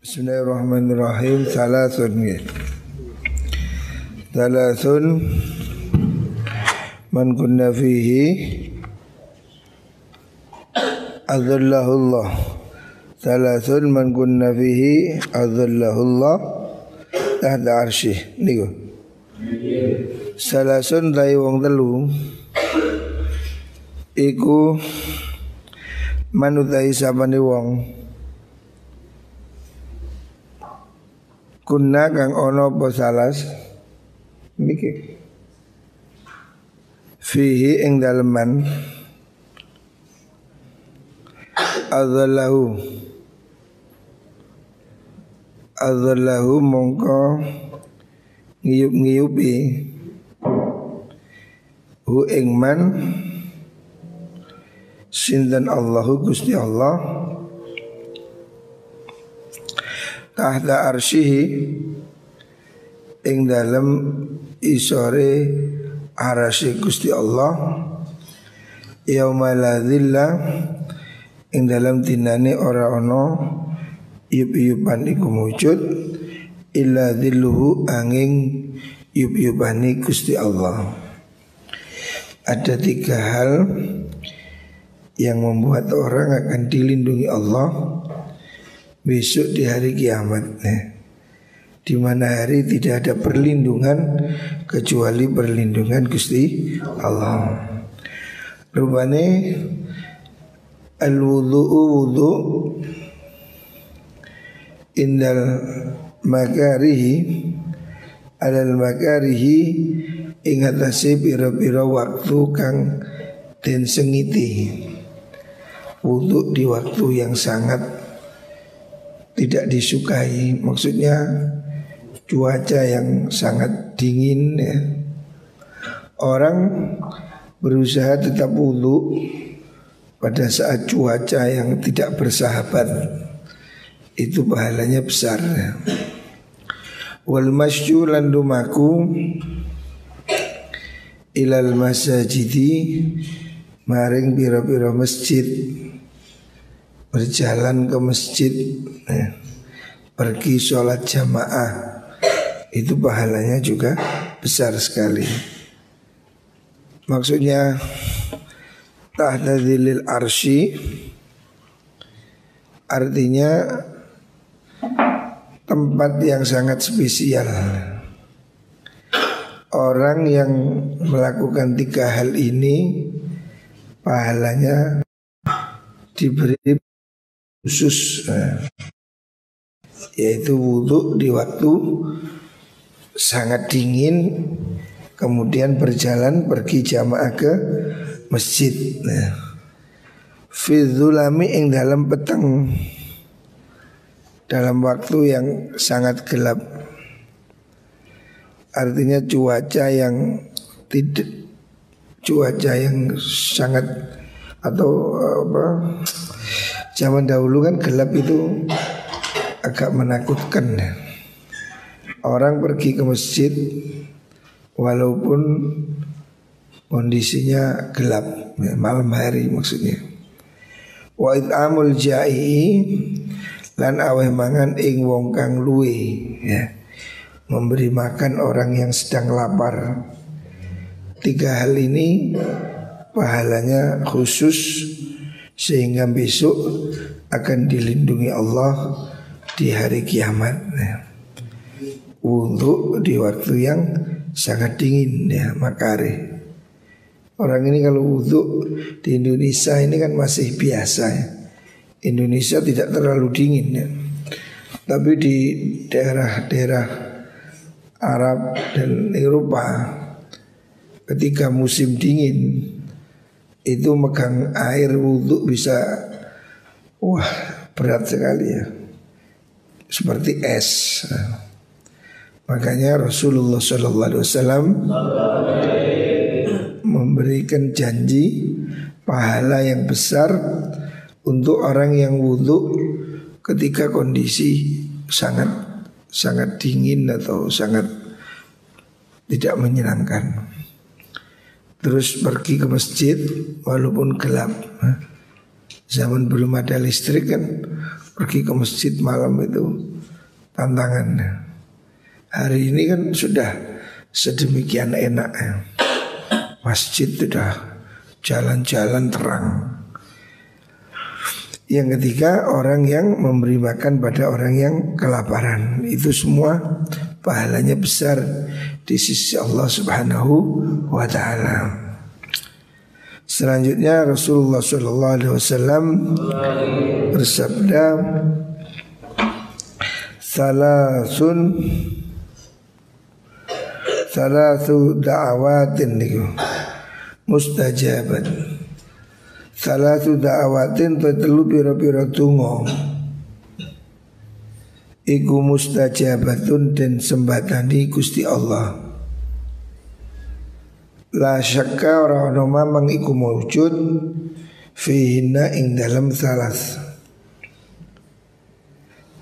Bismillahirrahmanirrahim. Salasun man kunna fihi adzallahullah. Salasun man kunna fihi adzallahullah tahta arsyih. Niku salasun dai wong telu iku manutai sabane wong kunna kang ono apa salas niki fihi ing daleman adzallahu mongko ngiyup-ngiyupi hu ing man sinten Allahu Gusti Allah tahta arsyihi ing dalem isore arasy Gusti Allah yauma la dzilla ing dalem dinane ora ana yup-yupan iku wujud illa dzilluhu angin yup-yupane Gusti Allah. Ada tiga hal yang membuat orang akan dilindungi Allah besok di hari kiamat, di mana hari tidak ada perlindungan kecuali perlindungan Gusti Allah. Rupane al-wudu indal makarihi alal makarihi ing atase pira-pira waktu kang den sengiti. Wudu di waktu yang sangat tidak disukai, maksudnya cuaca yang sangat dingin ya. Orang berusaha tetap wudu pada saat cuaca yang tidak bersahabat, itu pahalanya besar ya. Wal masyu lan dumaku ilal masajidi maring pira-pira masjid, berjalan ke masjid, pergi sholat jamaah, itu pahalanya juga besar sekali. Maksudnya tahta dzillil arsy artinya tempat yang sangat spesial. Orang yang melakukan tiga hal ini pahalanya diberi khusus, yaitu wudhu di waktu sangat dingin, kemudian berjalan pergi jamaah ke masjid. Fi dzulami ing dalam peteng, dalam waktu yang sangat gelap. Artinya cuaca yang sangat atau apa? Zaman dahulu kan gelap itu agak menakutkan. Orang pergi ke masjid walaupun kondisinya gelap, malam hari maksudnya. Wa it'amul ja'i lan aweh mangan ing wong kang luwe ya. Memberi makan orang yang sedang lapar. Tiga hal ini pahalanya khusus, sehingga besok akan dilindungi Allah di hari kiamat. Wudhu di waktu yang sangat dingin ya, makare. Orang ini kalau wudhu di Indonesia ini kan masih biasa ya. Indonesia tidak terlalu dingin ya. Tapi di daerah-daerah Arab dan Eropa ketika musim dingin itu megang air wudhu bisa wah berat sekali ya, seperti es. Makanya Rasulullah SAW memberikan janji pahala yang besar untuk orang yang wudhu ketika kondisi sangat dingin atau sangat tidak menyenangkan. Terus pergi ke masjid walaupun gelap, Zaman belum ada listrik kan, pergi ke masjid malam itu tantangan. Hari ini kan sudah sedemikian enaknya. Masjid sudah jalan-jalan terang. Yang ketiga, orang yang memberi makan pada orang yang kelaparan. Itu semua pahalanya besar di sisi Allah Subhanahu wa ta'ala. Selanjutnya Rasulullah SAW bersabda, Salasu da'awatin niku mustajabat. Salasu da'awatin telu pira-pira donga iku mustajabatun dan sembatani Gusti Allah. La syakka ora ono mamang iku maujud fihinna ing dalam salas.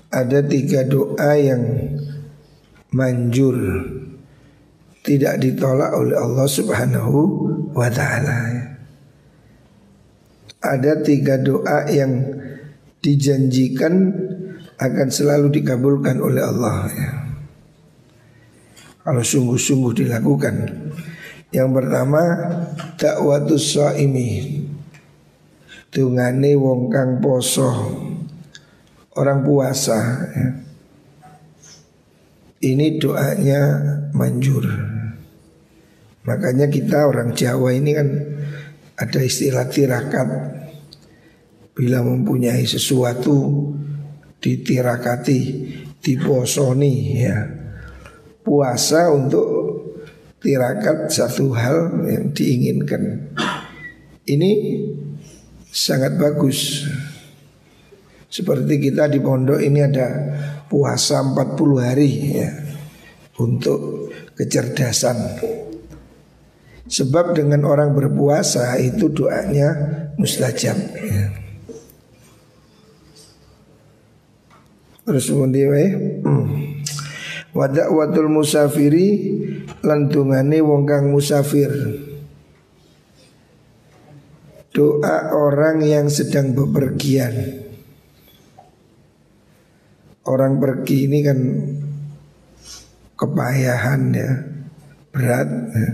Ada 3 doa yang manjur, tidak ditolak oleh Allah Subhanahu wa ta'ala. Ada 3 doa yang dijanjikan akan selalu dikabulkan oleh Allah ya, kalau sungguh-sungguh dilakukan. Yang pertama, dakwatus shaimi, dungane wong kang poso, orang puasa ya. Ini doanya manjur. Makanya kita orang Jawa ini kan ada istilah tirakat. Bila mempunyai sesuatu ditirakati, diposoni ya. Puasa untuk tirakat satu hal yang diinginkan. Ini sangat bagus. Seperti kita di pondok ini ada puasa 40 hari ya, untuk kecerdasan. Sebab dengan orang berpuasa itu doanya mustajab ya. Terus kemudian wa da'watul musafiri, lantungane wong kang musafir, doa orang yang sedang bepergian. Orang pergi ini kan kepayahan ya, berat ya.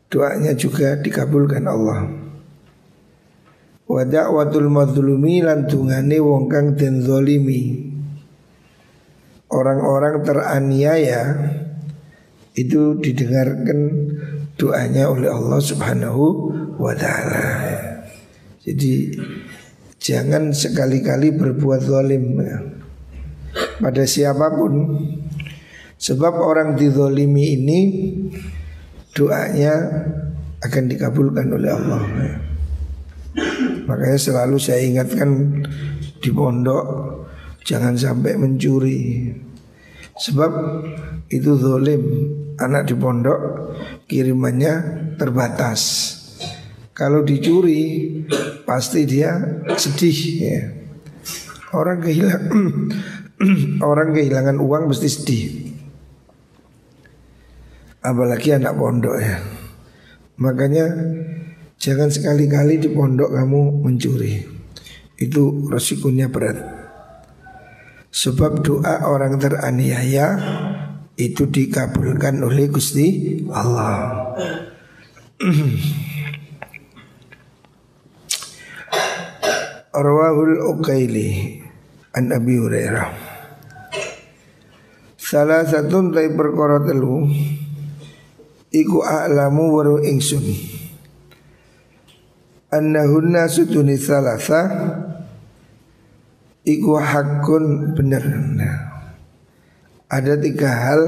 Doanya juga dikabulkan Allah. Wa da'watul mazlumi, lantungane wong kang den zalimi. Orang-orang teraniaya itu didengarkan doanya oleh Allah Subhanahu wa ta'ala. Jadi jangan sekali-kali berbuat zalim ya, pada siapapun. Sebab orang dizalimi ini doanya akan dikabulkan oleh Allah ya. Makanya selalu saya ingatkan di pondok, jangan sampai mencuri. Sebab itu zalim. Anak di pondok kirimannya terbatas. Kalau dicuri pasti dia sedih ya. Orang kehilangan uang mesti sedih. Apalagi anak pondok ya. Makanya jangan sekali-kali di pondok kamu mencuri. Itu resikonya berat. Sebab doa orang teraniaya itu dikabulkan oleh Gusti Allah. Rawahul Uqaili an Abi Hurairah. Salah satu dari perkara telu iku a'lamu waru ingsun annahunna suduni salasa iku hakun bener. Nah, ada 3 hal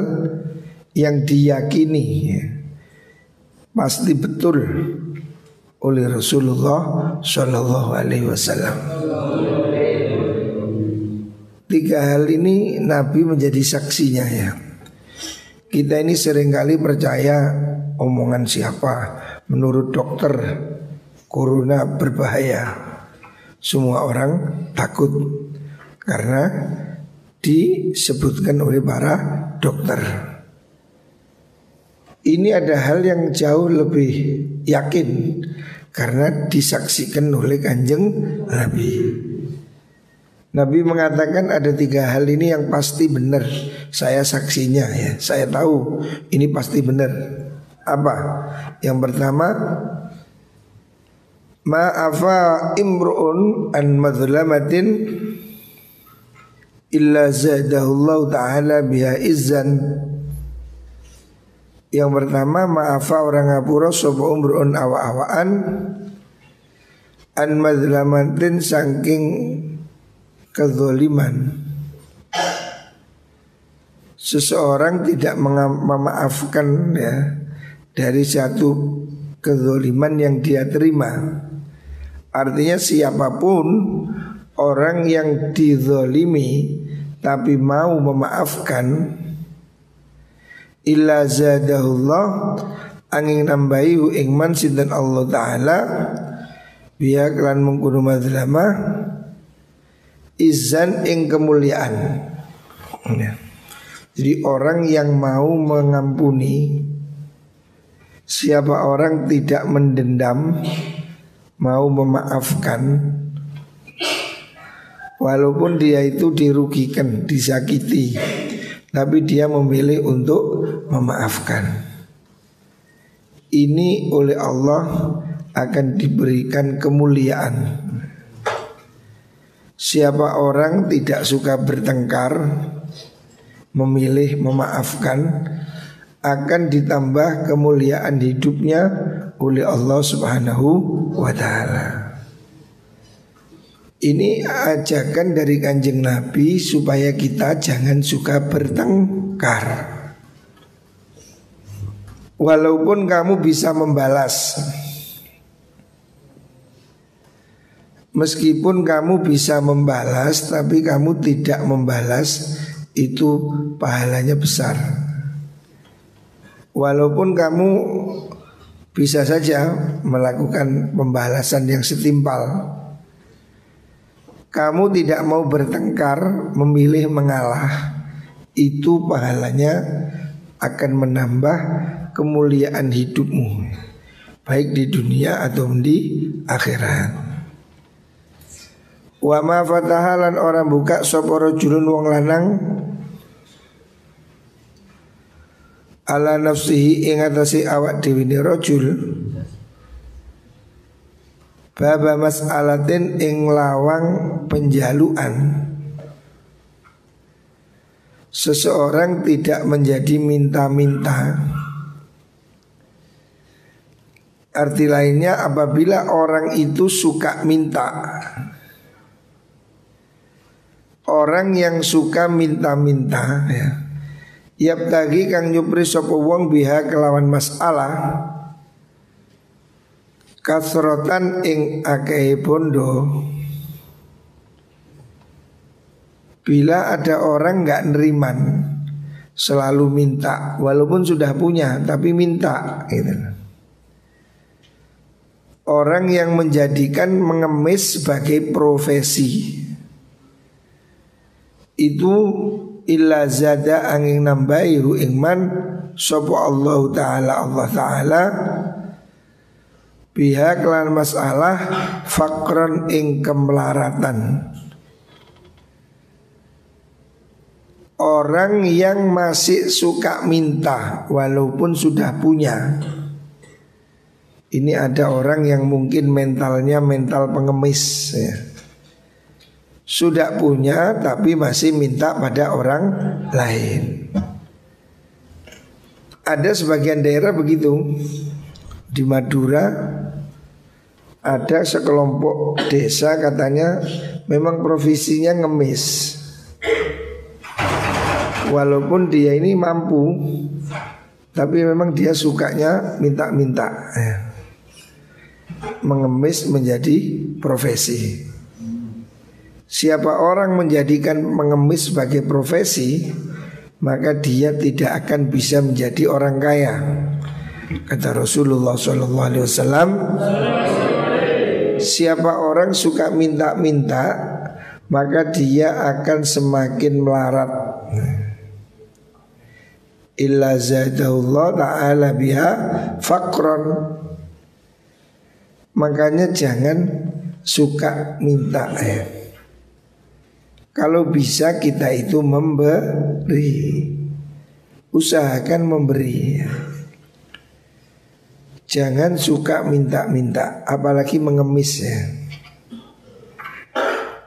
yang diyakini ya, pasti betul oleh Rasulullah Shallallahu Alaihi Wasallam. 3 hal ini Nabi menjadi saksinya ya. Kita ini seringkali percaya omongan siapa. Menurut dokter corona berbahaya, semua orang takut karena disebutkan oleh para dokter. Ini ada hal yang jauh lebih yakin karena disaksikan oleh Kanjeng Nabi. Nabi mengatakan ada 3 hal ini yang pasti benar. Saya saksinya ya, saya tahu ini pasti benar. Apa? Yang pertama, ma'afa imru'un an madhlamatin illa zadahullahu ta'ala biha izzan. Yang pertama, ma'afa orang ngapura sapa umru'un awa-awaan an madhlamatin saking kezaliman. Seseorang tidak memaafkan ya dari satu kezaliman yang dia terima. Artinya siapapun orang yang dizalimi tapi mau memaafkan, illa zadahullah angin nambahi ing man sinten Allah taala biya kelan mengkudu mazlamah izan ing kemuliaan ya. Jadi orang yang mau mengampuni, siapa orang tidak mendendam, mau memaafkan, walaupun dia itu dirugikan, disakiti, tapi dia memilih untuk memaafkan, ini oleh Allah akan diberikan kemuliaan. Siapa orang tidak suka bertengkar, memilih memaafkan, akan ditambah kemuliaan hidupnya oleh Allah Subhanahu wa ta'ala. Ini ajakan dari Kanjeng Nabi supaya kita jangan suka bertengkar. Walaupun kamu bisa membalas, meskipun kamu bisa membalas tapi kamu tidak membalas, itu pahalanya besar. Walaupun kamu bisa saja melakukan pembalasan yang setimpal, kamu tidak mau bertengkar, memilih mengalah, itu pahalanya akan menambah kemuliaan hidupmu, baik di dunia atau di akhirat. Wa ma fatahalan orang buka sapa rajulun wong lanang ala nafsihi ing atase awak dhewe ne rajul baba mas'alatin ing lawang penjaluan. Seseorang tidak menjadi minta-minta. Arti lainnya, apabila orang itu suka minta. Orang yang suka minta-minta ya, yabtagi kang nyupri sapa wong biha kelawan masalah kasrotan ing akeh bondo. Bila ada orang gak neriman, selalu minta, walaupun sudah punya tapi minta gitu. Orang yang menjadikan mengemis sebagai profesi, itu illa zada angin nambahi hu ingman sapa Allah Ta'ala biha kelan masalah fakron ing kemelaratan. Orang yang masih suka minta walaupun sudah punya. Ini ada orang yang mungkin mentalnya mental pengemis ya. Sudah punya tapi masih minta pada orang lain. Ada sebagian daerah begitu. Di Madura ada sekelompok desa katanya memang profesinya ngemis. Walaupun dia ini mampu, tapi memang dia sukanya minta-minta ya. Mengemis menjadi profesi. Siapa orang menjadikan mengemis sebagai profesi, maka dia tidak akan bisa menjadi orang kaya. Kata Rasulullah SAW, siapa orang suka minta-minta, maka dia akan semakin melarat. Illa zadahullah ta'ala biha fakron. Makanya jangan suka minta ya. Kalau bisa kita itu memberi, usahakan memberi ya. Jangan suka minta-minta, apalagi mengemis ya.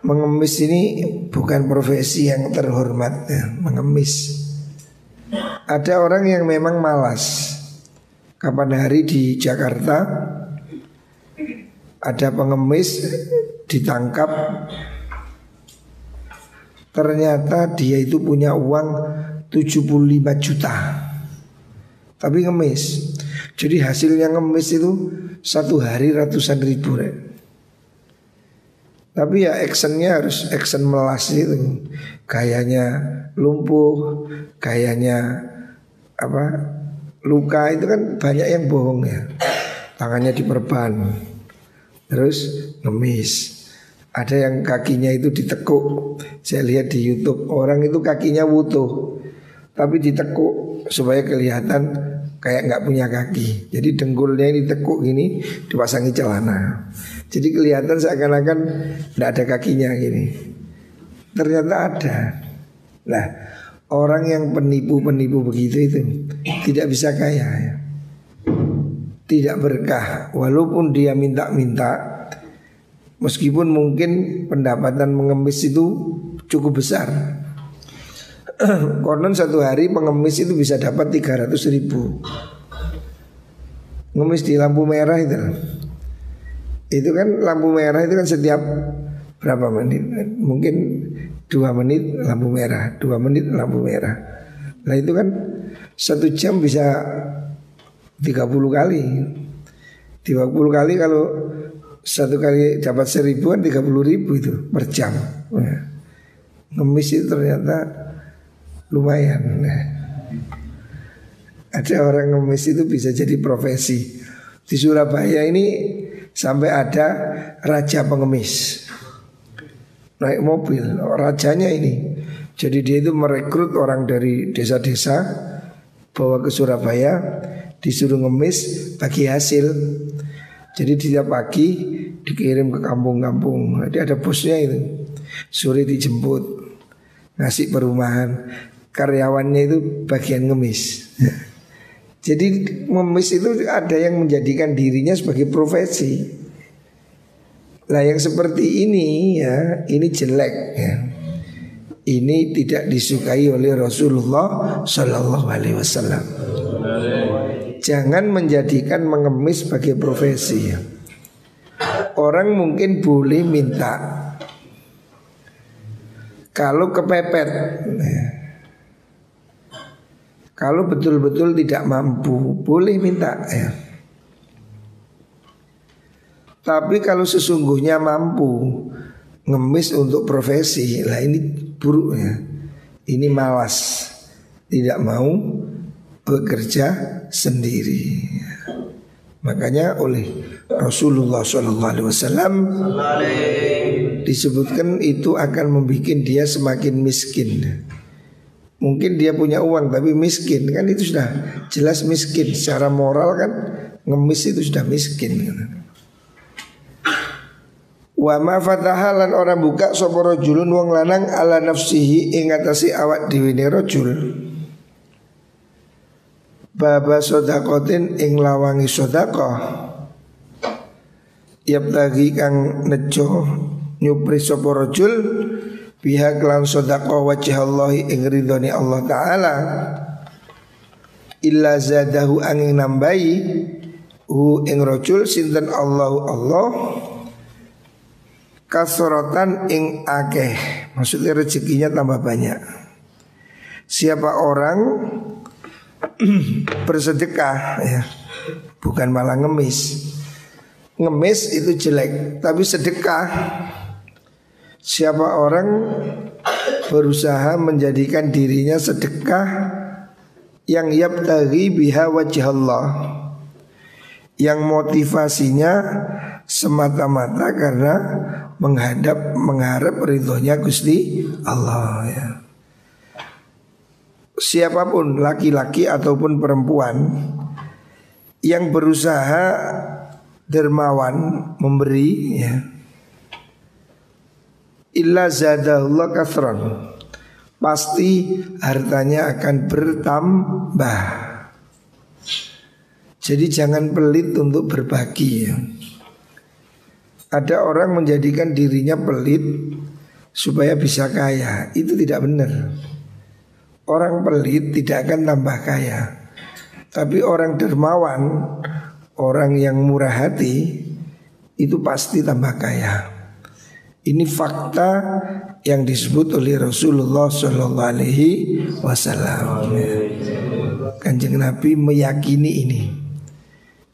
Mengemis ini bukan profesi yang terhormat ya, mengemis. Ada orang yang memang malas. Kapan hari di Jakarta ada pengemis ditangkap. Ternyata dia itu punya uang 75 juta, tapi ngemis. Jadi hasilnya ngemis itu satu hari ratusan ribu ya. Tapi ya actionnya harus action melas itu. Gayanya lumpuh, gayanya apa, luka itu kan banyak yang bohong ya. Tangannya diperban, terus ngemis. Ada yang kakinya itu ditekuk. Saya lihat di YouTube, orang itu kakinya utuh tapi ditekuk supaya kelihatan kayak nggak punya kaki. Jadi dengkulnya ini ditekuk gini, dipasangi celana. Jadi kelihatan seakan-akan nggak ada kakinya gini. Ternyata ada. Nah, orang yang penipu-penipu begitu itu tidak bisa kaya ya. Tidak berkah. Walaupun dia minta-minta, meskipun mungkin pendapatan mengemis itu cukup besar. Konon satu hari pengemis itu bisa dapat 300 ribu. Ngemis di lampu merah itu kan lampu merah itu kan setiap berapa menit? Mungkin 2 menit lampu merah, 2 menit lampu merah. Nah itu kan 1 jam bisa 30 kali. 30 kali kalau satu kali dapat 1000-an, 30 ribu itu per jam. Nah, ngemis itu ternyata lumayan. Nah, ada orang ngemis itu bisa jadi profesi. Di Surabaya ini sampai ada raja pengemis, naik mobil, rajanya ini. Jadi dia itu merekrut orang dari desa-desa, bawa ke Surabaya, disuruh ngemis, bagi hasil. Jadi tiap pagi dikirim ke kampung-kampung. Jadi ada bosnya itu. Sore dijemput, ngasih perumahan. Karyawannya itu bagian ngemis. Jadi ngemis itu ada yang menjadikan dirinya sebagai profesi. Nah yang seperti ini ya, ini jelek ya. Ini tidak disukai oleh Rasulullah Sallallahu Alaihi Wasallam. Jangan menjadikan mengemis sebagai profesi ya. Orang mungkin boleh minta kalau kepepet ya. Kalau betul-betul tidak mampu boleh minta ya. Tapi kalau sesungguhnya mampu, ngemis untuk profesi, lah ini buruk ya. Ini malas, tidak mau bekerja sendiri. Makanya oleh Rasulullah SAW disebutkan itu akan membuat dia semakin miskin. Mungkin dia punya uang tapi miskin, kan itu sudah jelas miskin. Secara moral kan ngemis itu sudah miskin. Wa ma fatahalan orang buka sapa rajulun wong lanang ala nafsihi ing atase awak dhewe ne rajul. Baba sodakotin ing lawangi sedekah. Yabtagi kang nejo nyupri sapa rajul biha kelan sedekah wajh Allah ing ridhone Allah taala. Illa zadahu angin nambahi hu ing rajul sinten Allah kasrotan ing akeh, maksudnya rezekinya tambah banyak. Siapa orang bersedekah ya, bukan malah ngemis. Ngemis itu jelek, tapi sedekah. Siapa orang berusaha menjadikan dirinya sedekah yang yabtaghi biha wajh Allah, yang motivasinya semata-mata karena mengharap ridhonya Gusti Allah ya. Siapapun laki-laki ataupun perempuan yang berusaha dermawan, memberi ya, illa zadahullah kathron, pasti hartanya akan bertambah. Jadi jangan pelit untuk berbagi ya. Ada orang menjadikan dirinya pelit supaya bisa kaya. Itu tidak benar. Orang pelit tidak akan tambah kaya. Tapi orang dermawan, orang yang murah hati, itu pasti tambah kaya. Ini fakta yang disebut oleh Rasulullah SAW. Kanjeng Nabi meyakini ini.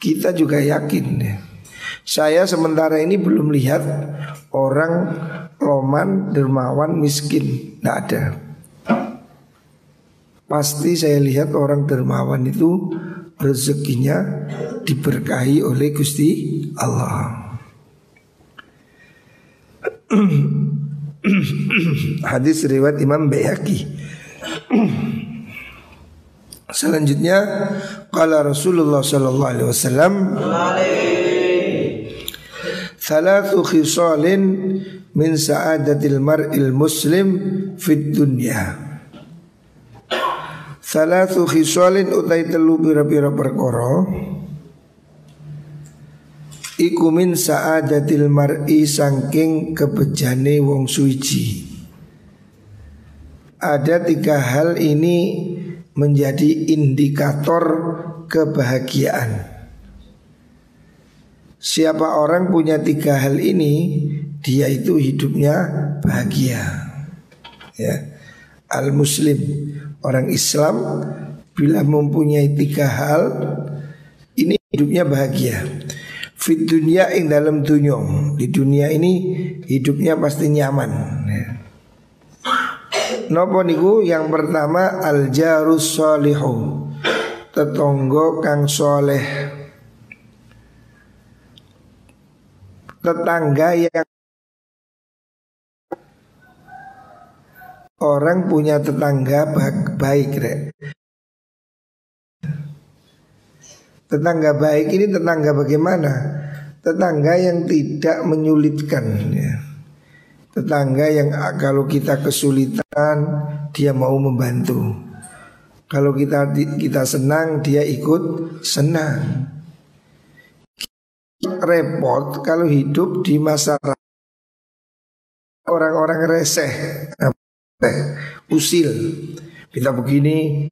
Kita juga yakin ya. Saya sementara ini belum lihat orang loman, dermawan, miskin. Tidak ada. Pasti saya lihat orang dermawan itu rezekinya diberkahi oleh Gusti Allah. Hadis riwayat Imam Baihaqi. Selanjutnya qala Rasulullah sallallahu alaihi wasallam, thalathu khisalin min sa'adatil mar'il muslim fid dunya. Thalathu khisalin utai telu pira-pira perkara iku min sa'adatil mar'i saking kebejane wong suci. Ada 3 hal ini menjadi indikator kebahagiaan. Siapa orang punya 3 hal ini, dia itu hidupnya bahagia ya. Al-Muslim, orang Islam, bila mempunyai 3 hal ini hidupnya bahagia. Fit dunia ing dalam dunia, di dunia ini hidupnya pasti nyaman ya. Nopo niku yang pertama al-jarus sholihu, tetangga kang soleh, tetangga yang orang punya tetangga baik rek. Tetangga baik ini tetangga bagaimana? Tetangga yang tidak menyulitkan ya. Tetangga yang kalau kita kesulitan dia mau membantu. Kalau kita senang dia ikut senang. Repot kalau hidup di masyarakat orang-orang reseh, usil. Kita begini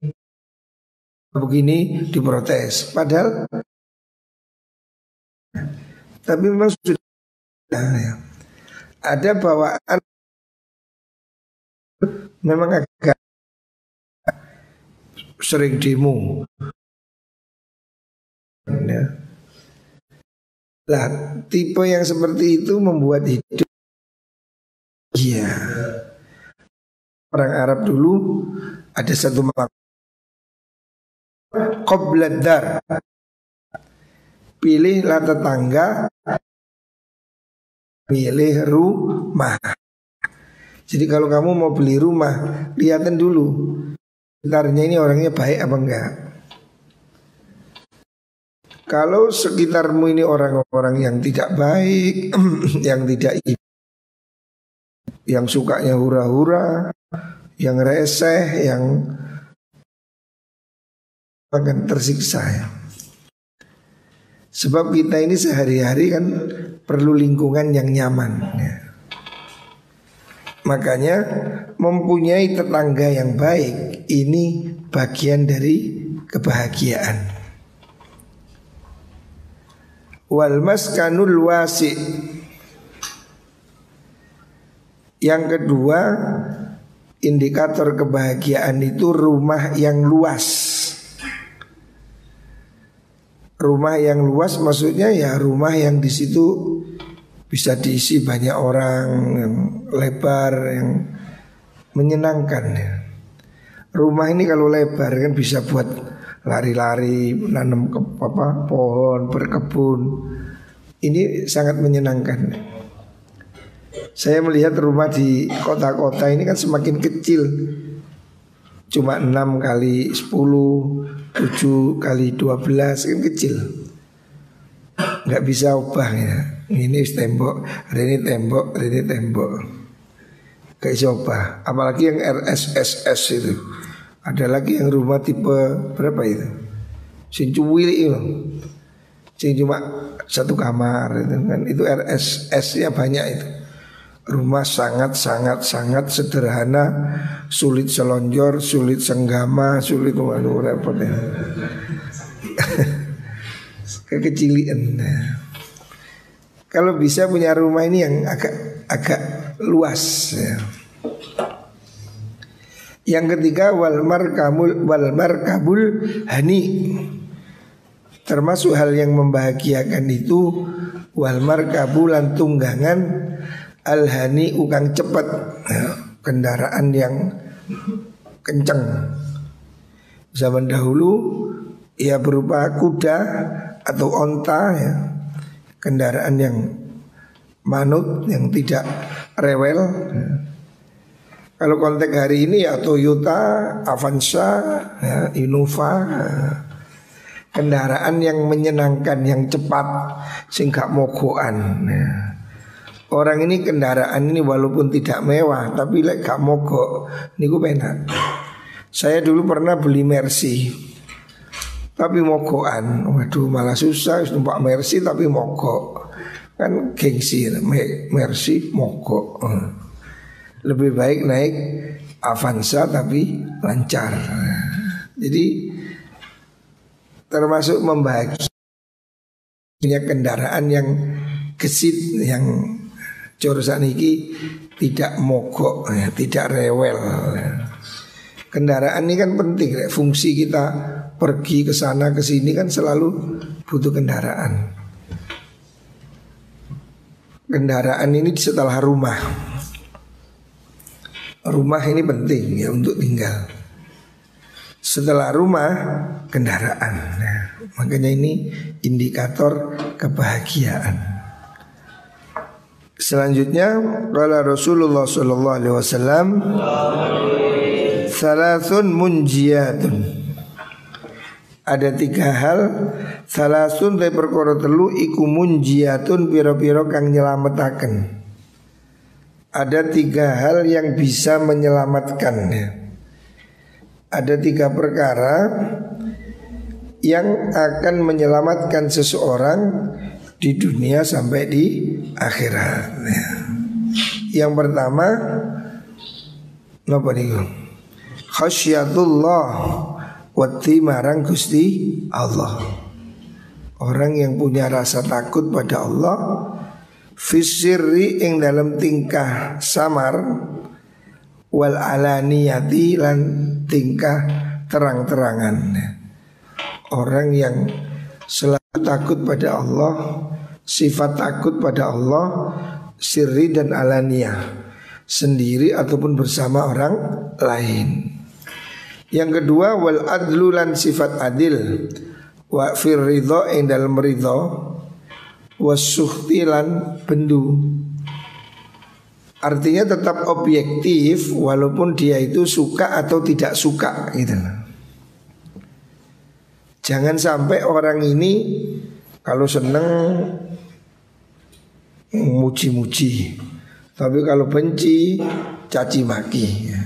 diprotes. Padahal tapi memang sudah ya. Ada bawaan memang agak sering demo ya. Lah tipe yang seperti itu membuat hidup ya. Orang Arab dulu ada satu qoblad dar, pilihlah tetangga, pilih rumah. Jadi kalau kamu mau beli rumah, lihatin dulu sekitarnya ini orangnya baik apa enggak. Kalau sekitarmu ini orang-orang yang tidak baik, yang tidak, yang sukanya hura-hura, yang reseh, yang akan tersiksa ya. Sebab kita ini sehari-hari kan perlu lingkungan yang nyaman ya. Makanya mempunyai tetangga yang baik ini bagian dari kebahagiaan. Wal maskanul wasi. Yang kedua, indikator kebahagiaan itu rumah yang luas. Rumah yang luas maksudnya ya rumah yang di situ bisa diisi banyak orang, yang lebar, yang menyenangkan ya. Rumah ini kalau lebar kan bisa buat lari-lari, nanam pohon, berkebun. Ini sangat menyenangkan. Saya melihat rumah di kota-kota ini kan semakin kecil. Cuma 6 kali 10, 7 kali 12 kan kecil. nggak bisa ubah ya. Ini tembok, hari ini tembok, hari ini tembok. Gak bisa ubah. Apalagi yang RSSS itu. Ada lagi yang rumah tipe berapa itu? Sing cuwil itu. Sing cuma satu kamar itu kan. Itu RSS-nya banyak itu. Rumah sangat sederhana, sulit selonjor, sulit senggama, sulit repot ya. Kekecilian. Kalau bisa punya rumah ini yang agak luas ya. Yang ketiga wal markabul hani. Termasuk hal yang membahagiakan itu wal markabulan tunggangan al hani ukang cepat ya, kendaraan yang kencang. Zaman dahulu ya berupa kuda atau onta ya. Kendaraan yang manut, yang tidak rewel. Kalau konteks hari ini ya Toyota, Avanza, ya, Innova, kendaraan yang menyenangkan, yang cepat, sehingga mogokan. Ya. Orang ini kendaraan ini walaupun tidak mewah, tapi lek gak mogok, niku penak. Saya dulu pernah beli Mercy, tapi mogokan. Waduh malah susah, numpak Mercy tapi mogok. Kan gengsi, Mercy mogok. Lebih baik naik Avanza tapi lancar. Jadi termasuk membahagiakan kendaraan yang gesit, yang jurusan ini tidak mogok, ya, tidak rewel. Kendaraan ini kan penting, fungsi kita pergi ke sana ke sini kan selalu butuh kendaraan. Kendaraan ini setelah rumah. Rumah ini penting ya untuk tinggal. Setelah rumah kendaraan. Nah, makanya ini indikator kebahagiaan. Selanjutnya qala Rasulullah sallallahu alaihi wasallam salasun munjiyatun. Ada 3 hal, salasun te perkara telu iku munjiyatun pira-pira kang nyelametaken. Ada 3 hal yang bisa menyelamatkan ya. Ada 3 perkara yang akan menyelamatkan seseorang di dunia sampai di akhirat ya. Yang pertama napa niku? Khasyatullah wati marang Gusti Allah. Orang yang punya rasa takut pada Allah fisirri ing dalam tingkah samar wal alaniyati lan tingkah terang-terangan. Orang yang selalu takut pada Allah, sifat takut pada Allah sirri dan alaniyah, sendiri ataupun bersama orang lain. Yang kedua wal adlu lan sifat adil, wa fir ridha ing dalam ridha, wasuhti lan bendu. Artinya tetap objektif walaupun dia itu suka atau tidak suka gitu. Jangan sampai orang ini kalau seneng muji-muji, tapi kalau benci caci maki ya.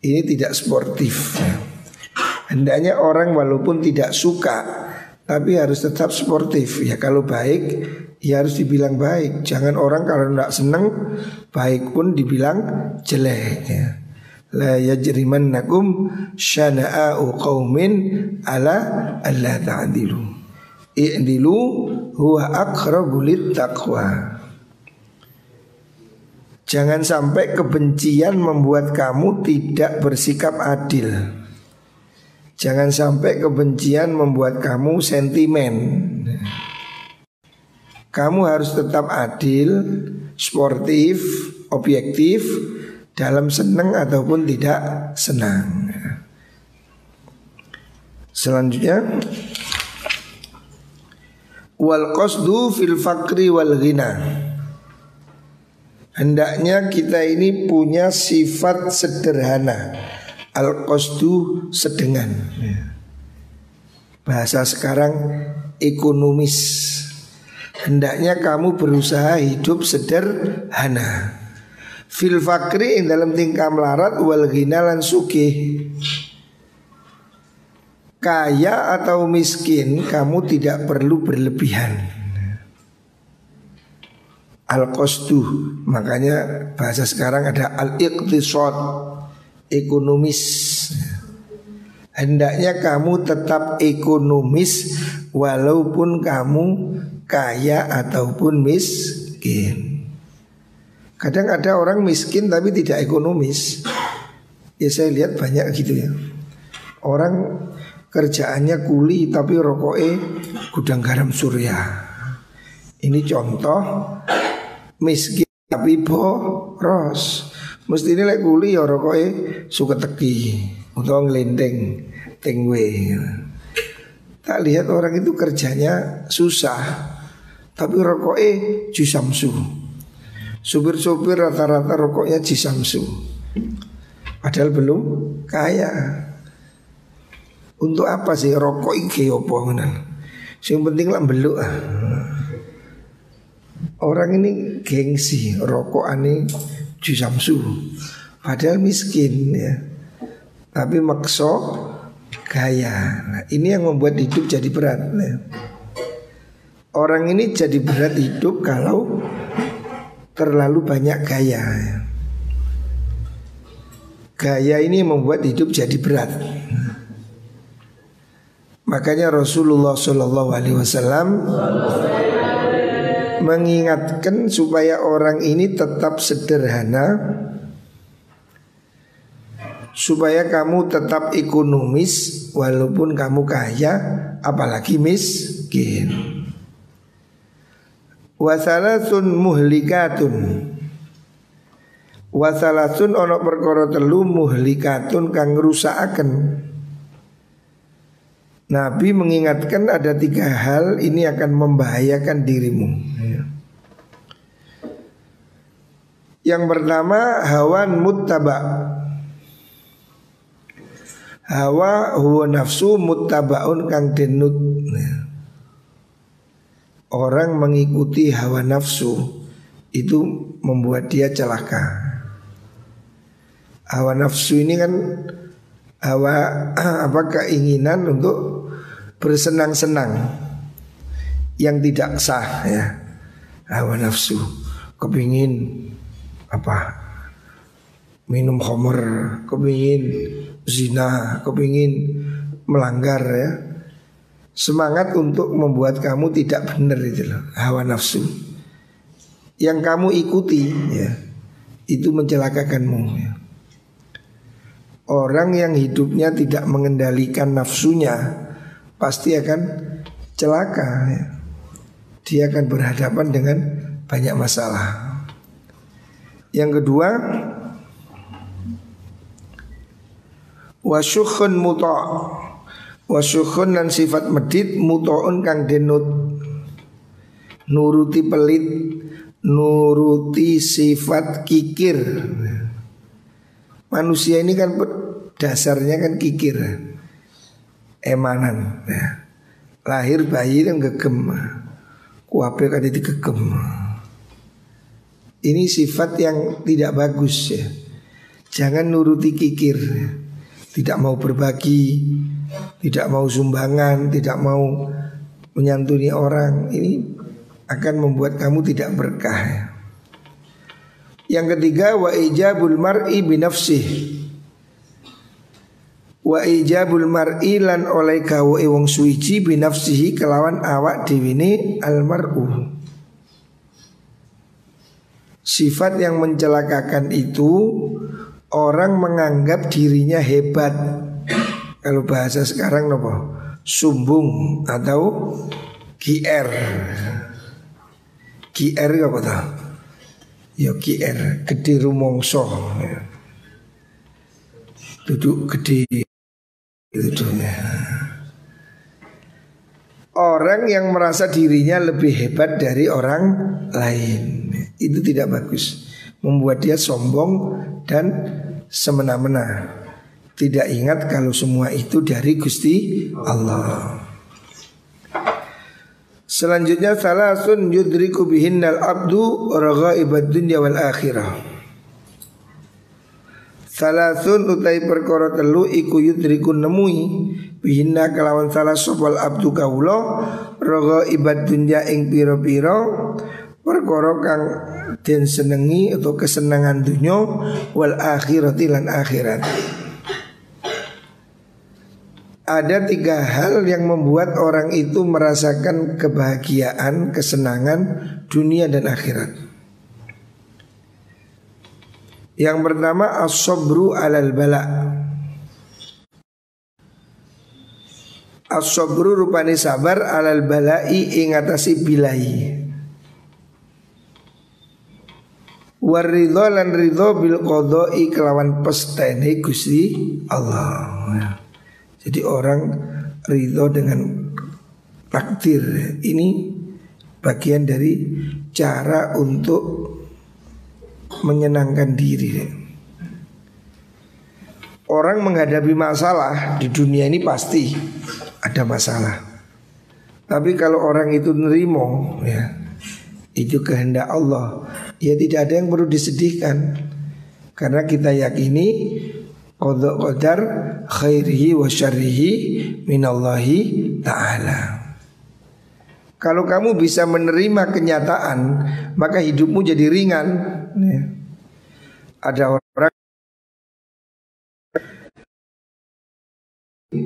Ini tidak sportif ya. Hendaknya orang walaupun tidak suka tapi harus tetap sportif ya. Kalau baik ya harus dibilang baik. Jangan orang kalau tidak senang baik pun dibilang jelek ya. La yajrimannakum syana'u qaumin ala alla ta'dilu. I'dilu huwa aqrabu littaqwa. Jangan sampai kebencian membuat kamu tidak bersikap adil. Jangan sampai kebencian membuat kamu sentimen. Kamu harus tetap adil, sportif, objektif dalam senang ataupun tidak senang. Selanjutnya wal qasdu fil faqri wal ghina. Hendaknya kita ini punya sifat sederhana. Al-qasdu sedengan. Bahasa sekarang ekonomis. hendaknya kamu berusaha hidup sederhana. Fil fakri ing dalam tingkah melarat wal ghina lan sugih. Kaya atau miskin kamu tidak perlu berlebihan. Al-qasdu, makanya bahasa sekarang ada al-iqtisad, ekonomis. Hendaknya kamu tetap ekonomis walaupun kamu kaya ataupun miskin. Kadang ada orang miskin tapi tidak ekonomis. Ya saya lihat banyak gitu ya. Orang kerjaannya kuli tapi rokoknya gudang garam surya. Ini contoh miskin tapi boros. Mesti ini lek kuli ya rokoknya suka teki atau ngelindeng tengwe. Tak lihat orang itu kerjanya susah tapi rokoknya jisamsu. Supir-supir rata-rata rokoknya jisamsu. Padahal belum kaya. Untuk apa sih rokok iki opo ngono? Sing penting lah beluk. Orang ini gengsi, rokokane jisamsu. Padahal miskin ya. Tapi makso gaya. Nah, ini yang membuat hidup jadi berat ya. Orang ini jadi berat hidup kalau terlalu banyak gaya. Gaya ini membuat hidup jadi berat. Makanya Rasulullah SAW mengingatkan supaya orang ini tetap sederhana, supaya kamu tetap ekonomis walaupun kamu kaya, apalagi miskin. Wasalasun muhlikatun, wasalasun ono perkara telu muhlikatun kang ngrusakaken. Nabi mengingatkan ada 3 hal ini akan membahayakan dirimu. Yang pertama hawan muttaba. Hawa huwa nafsu muttabaun kang denut. Orang mengikuti hawa nafsu itu membuat dia celaka. Hawa nafsu ini kan hawa keinginan untuk bersenang-senang yang tidak sah ya. Hawa nafsu kepingin minum khamr, kepingin zina, kepingin melanggar ya. Semangat untuk membuat kamu tidak benar itu loh, hawa nafsu. Yang kamu ikuti ya, itu mencelakakanmu ya. Orang yang hidupnya tidak mengendalikan nafsunya pasti akan celaka ya. Dia akan berhadapan dengan banyak masalah. Yang kedua, wasyukhun muta'. Wasyukhun dan sifat medit muta'un kang denut. Nuruti pelit, nuruti sifat kikir. Manusia ini kan dasarnya kan kikir, emanan ya. Lahir bayi kan gegem, kuape kan digegem. Ini sifat yang tidak bagus ya. Jangan nuruti kikir ya. Tidak mau berbagi, tidak mau sumbangan, tidak mau menyantuni orang. Ini akan membuat kamu tidak berkah ya. Yang ketiga wa ijabul mar'i binafsih. Wa ijabul mar'i lan oleh gawe wong suci binafsihi kelawan awak dhewe al mar'u. Sifat yang mencelakakan itu orang menganggap dirinya hebat. Kalau bahasa sekarang apa? Sumbung atau GR. GR apa tau? Ya GR, gede rumongso ya. Duduk gede itu ya. Orang yang merasa dirinya lebih hebat dari orang lain, itu tidak bagus. Membuat dia sombong dan semena-mena. Tidak ingat kalau semua itu dari Gusti Allah. Selanjutnya salasun yudriku bihinnal abdu raghaibad dunya wal akhirah. Salasun utai perkara telu iku yudriku nemui bihinna kelawan salah sopal abdu kawula raghaibad dunya ing pira-pira perkara kang den senengi atau kesenangan dunya wal akhirati lan akhirat. Ada 3 hal yang membuat orang itu merasakan kebahagiaan, kesenangan dunia dan akhirat. Yang pertama as-sabru alal bala. As-sabru rupane sabar alal balai ing atasi bilai. Waridho lan ridho bil qadai kelawan pestene Gusti Allah. Jadi orang ridho dengan takdir ini bagian dari cara untuk menyenangkan diri. Orang menghadapi masalah di dunia ini pasti ada masalah. Tapi kalau orang itu nerimo, ya, itu kehendak Allah, ya tidak ada yang perlu disedihkan. Karena kita yakini qada qadar khairihi wa syarrihi minallahi ta'ala. Kalau kamu bisa menerima kenyataan, maka hidupmu jadi ringan. Ada orang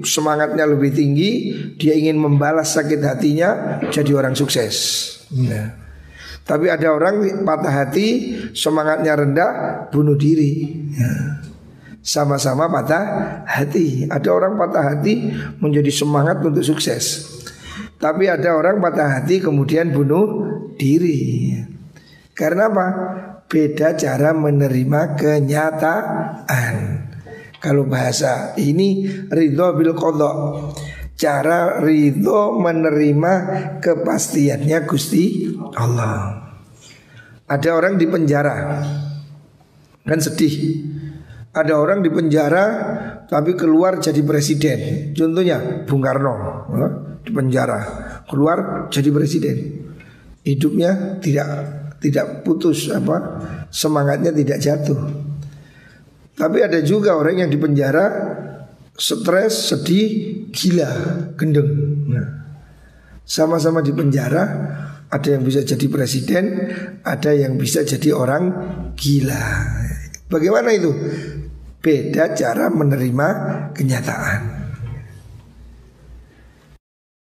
semangatnya lebih tinggi, dia ingin membalas sakit hatinya, jadi orang sukses. Tapi ada orang patah hati, semangatnya rendah, bunuh diri. Sama-sama patah hati. Ada orang patah hati menjadi semangat untuk sukses. Tapi ada orang patah hati kemudian bunuh diri. Karena apa? Beda cara menerima kenyataan. Kalau bahasa ini ridho bil qadha, cara ridho menerima kepastiannya Gusti Allah. Ada orang di penjara, kan sedih. Ada orang di penjara tapi keluar jadi presiden. Contohnya Bung Karno di penjara, keluar jadi presiden. Hidupnya tidak putus, semangatnya tidak jatuh. Tapi ada juga orang yang di penjara stres, sedih, gila, gendeng. Sama-sama di penjara, ada yang bisa jadi presiden, ada yang bisa jadi orang gila. Bagaimana itu? Beda cara menerima kenyataan.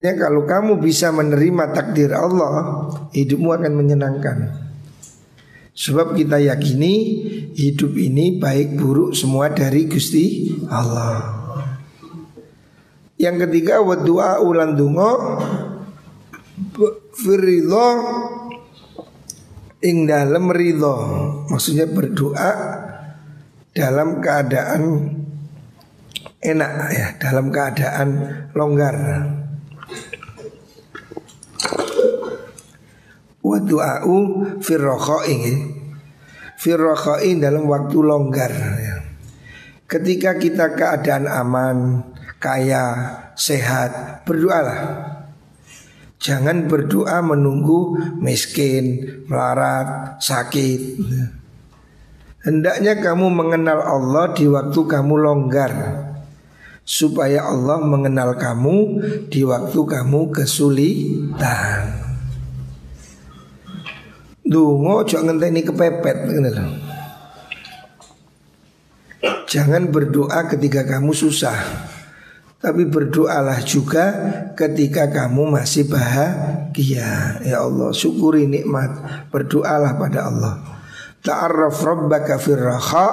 Ya, kalau kamu bisa menerima takdir Allah, hidupmu akan menyenangkan. Sebab kita yakini hidup ini baik buruk semua dari Gusti Allah. Yang ketiga wa du'a ulan dungo firidho ing dalem ridho. Maksudnya berdoa dalam keadaan enak, ya, dalam keadaan longgar. Wa du'a'u firrokha'in dalam waktu longgar, ya. Ketika kita keadaan aman, kaya, sehat, berdoalah. Jangan berdoa menunggu miskin, melarat, sakit. Hendaknya kamu mengenal Allah di waktu kamu longgar, supaya Allah mengenal kamu di waktu kamu kesulitan. Dungo jangan ngenteni kepepet. Jangan berdoa ketika kamu susah, tapi berdoalah juga ketika kamu masih bahagia. Ya Allah, syukuri nikmat, berdoalah pada Allah. Ta'arraf rabbaka fir raha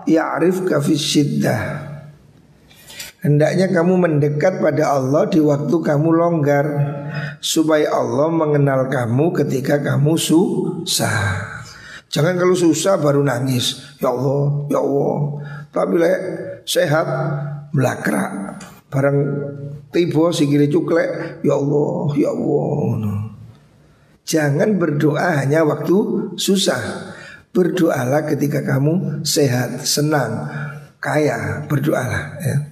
ya'rifka fis syiddah. Hendaknya kamu mendekat pada Allah di waktu kamu longgar, supaya Allah mengenal kamu ketika kamu susah. Jangan kalau susah baru nangis, ya Allah, ya Allah. Tapi sehat melakrak, barang tiba sikile cuklek, ya Allah, ya Allah. Jangan berdoa hanya waktu susah. Berdoalah ketika kamu sehat, senang, kaya, berdoalah, ya.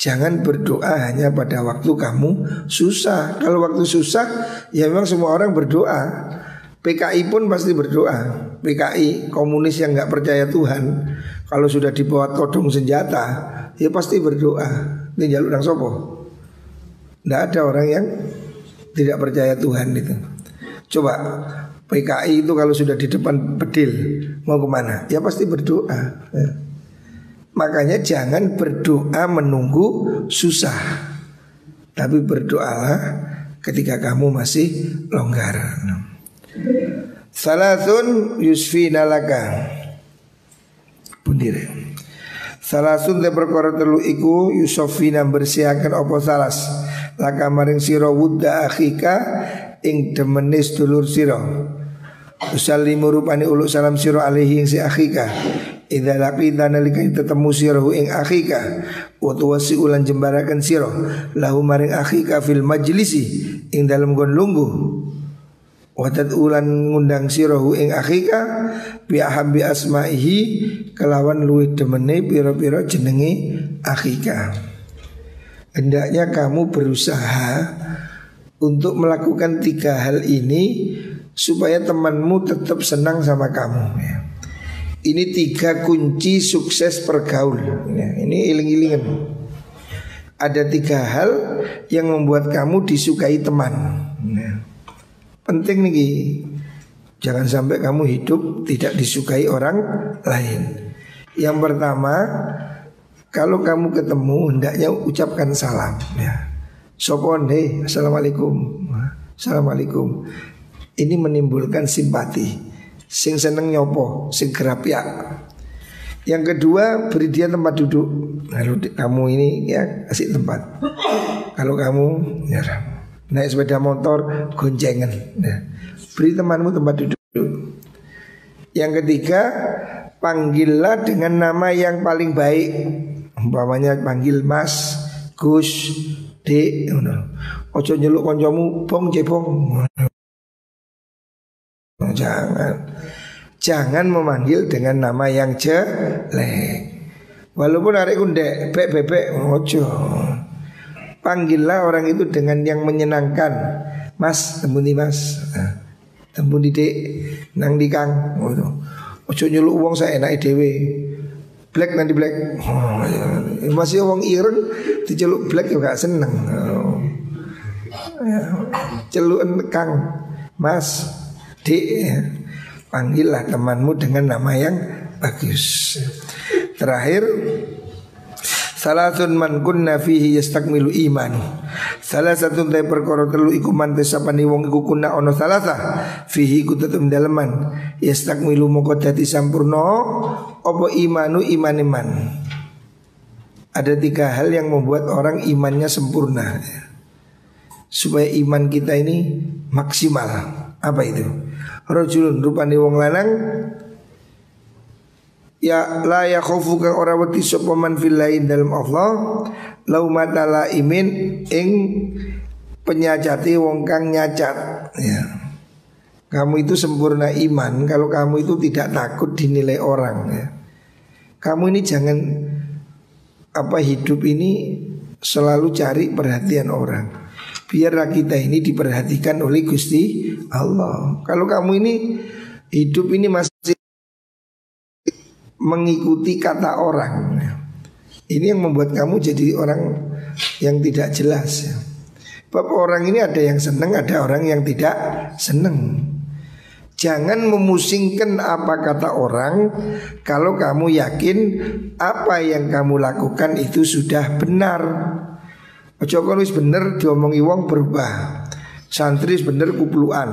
Jangan berdoa hanya pada waktu kamu susah. Kalau waktu susah ya memang semua orang berdoa. PKI pun pasti berdoa. PKI komunis yang nggak percaya Tuhan, kalau sudah dibawa todong senjata ya pasti berdoa. Ini jalur nang sopo. Nggak ada orang yang tidak percaya Tuhan itu. Coba PKI itu kalau sudah di depan bedil mau kemana? Ya pasti berdoa ya. Makanya jangan berdoa menunggu susah, tapi berdoalah ketika kamu masih longgar. Salasun yusfina laka Bundire. Salasun te perkara telu iku yusofina bersihaken opo salas laka maring sira wudda akhika ing demene sedulur sira. Usallimu rupani uluk salam sira alaihi ing si akhika. Idza laqita nalika tetemu sira ing akhika wa tuwasi ulan jembaraken sira lahu maring akhika fil majlisi ing dalem gon lungguh. Wadat ulan ngundang sirahu ing akhika bi ahabbi asma'ihi kelawan luwih demene pira-pira jenenge akhika. Hendaknya kamu berusaha untuk melakukan 3 hal ini supaya temanmu tetap senang sama kamu ya. Ini 3 kunci sukses pergaul ya. Ini iling-ilingan. Ada 3 hal yang membuat kamu disukai teman ya. Penting nih, jangan sampai kamu hidup tidak disukai orang lain. Yang pertama, kalau kamu ketemu hendaknya ucapkan salam ya. Sopon, hey, assalamualaikum. Assalamualaikum. Ini menimbulkan simpati. Sing seneng nyopo, sing gerapyak. Yang kedua, beri dia tempat duduk. Lalu kamu ini ya kasih tempat. Kalau kamu ya naik sepeda motor goncengan ya. Beri temanmu tempat duduk. Yang ketiga, panggillah dengan nama yang paling baik. Umpamanya panggil Mas, Gus, Dek. Ojo nyeluk koncomu bong cebong. Jangan memanggil dengan nama yang jelek. Walaupun arek ndek bebek ojo. Panggillah orang itu dengan yang menyenangkan. Mas, tembuni mas, tembuni dek, nang di kang. Ojo nyeluk uang saya enak dewe. Black nanti black. Masih uang ireng diceluk black juga seneng. Celuk kang, mas, dek. Panggillah temanmu dengan nama yang bagus. Terakhir, salasun man kunna fihi yastakmilu iman. Salah satu dari perkara telu iku man tesapani wong iku kunna ono salasa fihi ku tetep daleman yastakmilu moko dadi sampurna apa imanu iman. Ada 3 hal yang membuat orang imannya sempurna supaya iman kita ini maksimal. Apa itu? Rajulun rupane wong lanang ya la yakhafu kang ora wedi sapa man fillahi dalam Allah laumata laimin ing penyacati wong kang nyacat ya. Kamu itu sempurna iman kalau kamu itu tidak takut dinilai orang ya. Kamu ini jangan hidup ini selalu cari perhatian orang. Biarlah kita ini diperhatikan oleh Gusti Allah. Kalau kamu ini hidup ini masih mengikuti kata orang, ini yang membuat kamu jadi orang yang tidak jelas. Sebab orang ini ada yang senang, ada orang yang tidak senang. Jangan memusingkan apa kata orang kalau kamu yakin apa yang kamu lakukan itu sudah benar. Ojo kalau wis bener diomongi wong berubah. Santri bener kupluan.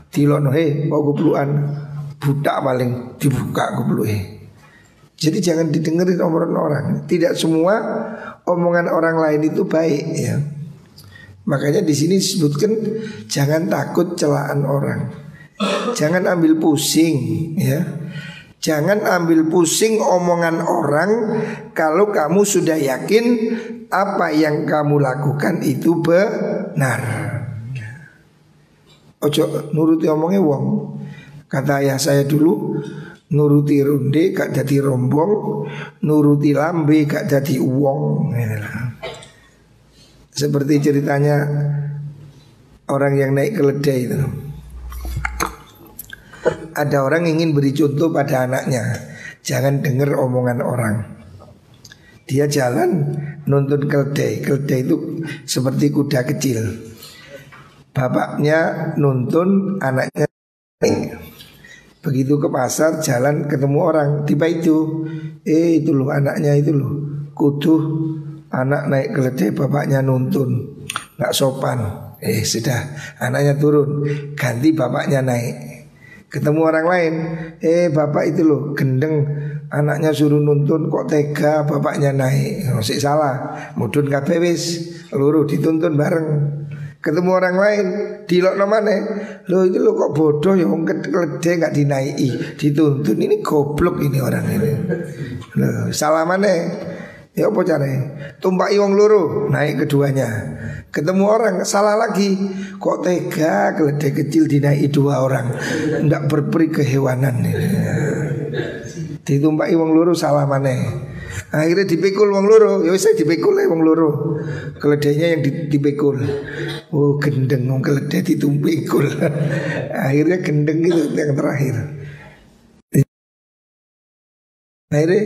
Dilono kok kupluan. Budak paling dibuka kupluke. Jadi jangan didengerin omongan orang. Tidak semua omongan orang lain itu baik ya. Makanya di sini disebutkan jangan takut celaan orang. Jangan ambil pusing ya. Jangan ambil pusing omongan orang kalau kamu sudah yakin apa yang kamu lakukan itu benar. Ojo nuruti omongnya wong. Kata ayah saya dulu, nuruti ronde gak jadi rombong, nuruti lambe gak jadi uwong. Seperti ceritanya orang yang naik keledai itu. Ada orang ingin beri contoh pada anaknya, jangan dengar omongan orang. Dia jalan nuntun keledai. Keledai itu seperti kuda kecil. Bapaknya nuntun, anaknya naik. Begitu ke pasar, jalan ketemu orang, tiba itu loh anaknya itu loh. Kudu anak naik keledai, bapaknya nuntun, nggak sopan. Sudah, anaknya turun, ganti bapaknya naik. Ketemu orang lain, bapak itu loh gendeng, anaknya suruh nuntun kok tega, bapaknya naik. Masih salah, mudun kabeh wis, luru dituntun bareng. Ketemu orang lain, dilokno maneh. Loh itu loh kok bodoh ya, wong keledai nggak dinaiki, dituntun. Ini goblok ini orang ini. Loh, salah maneh. Ya apa caranya? Tumpaki wong loro, naik keduanya. Ketemu orang, salah lagi. Kok tega keledai kecil dinaiki dua orang, nggak berperi kehewanan ini. Ditumpaki wong loro, salah maneh. Akhirnya dipikul wong loro. Ya wis dipikul wong loro. Keledainya yang dipikul. Oh gendeng wong keledai ditumpikul. Akhirnya gendeng itu yang terakhir. Akhirnya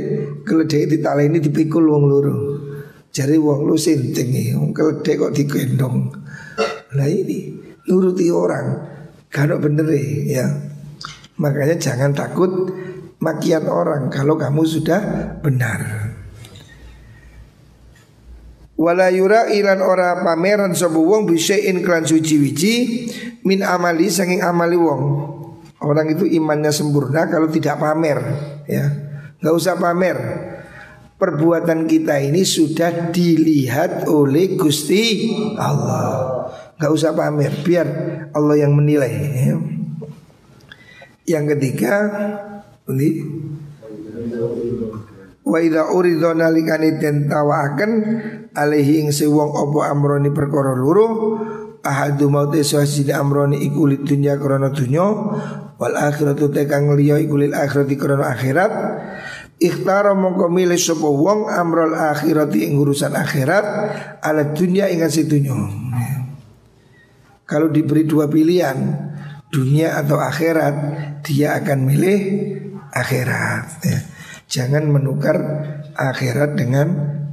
keledai ditaleni dipikul wong loro. Jadi wong lu sinting nih, wong keledai kok digendong. Nah ini nuruti orang, gak bener ya. Makanya jangan takut makian orang kalau kamu sudah benar. Wala yura ilan ora pameran sapa wong bisain klan suci-wici min amali saking amali wong. Orang itu imannya sempurna kalau tidak pamer ya. Gak usah pamer. Perbuatan kita ini sudah dilihat oleh Gusti Allah. Gak usah pamer, biar Allah yang menilai ya. Yang ketiga ini wa idza urida nalikane den tawaaken alaihi ing sewong apa amroni perkara loro ahadu maute sawasine amroni iku lid dunya krana dunya wal akhiratu tekang liya iku lil akhirati krana akhirat ikhtara mongko milih sapa wong amrul akhirati ing urusan akhirat ala dunya ing si dunya. Kalau diberi dua pilihan, dunia atau akhirat, dia akan milih akhirat ya. Jangan menukar akhirat dengan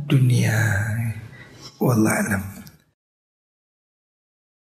dunia. Wallahu a'lam.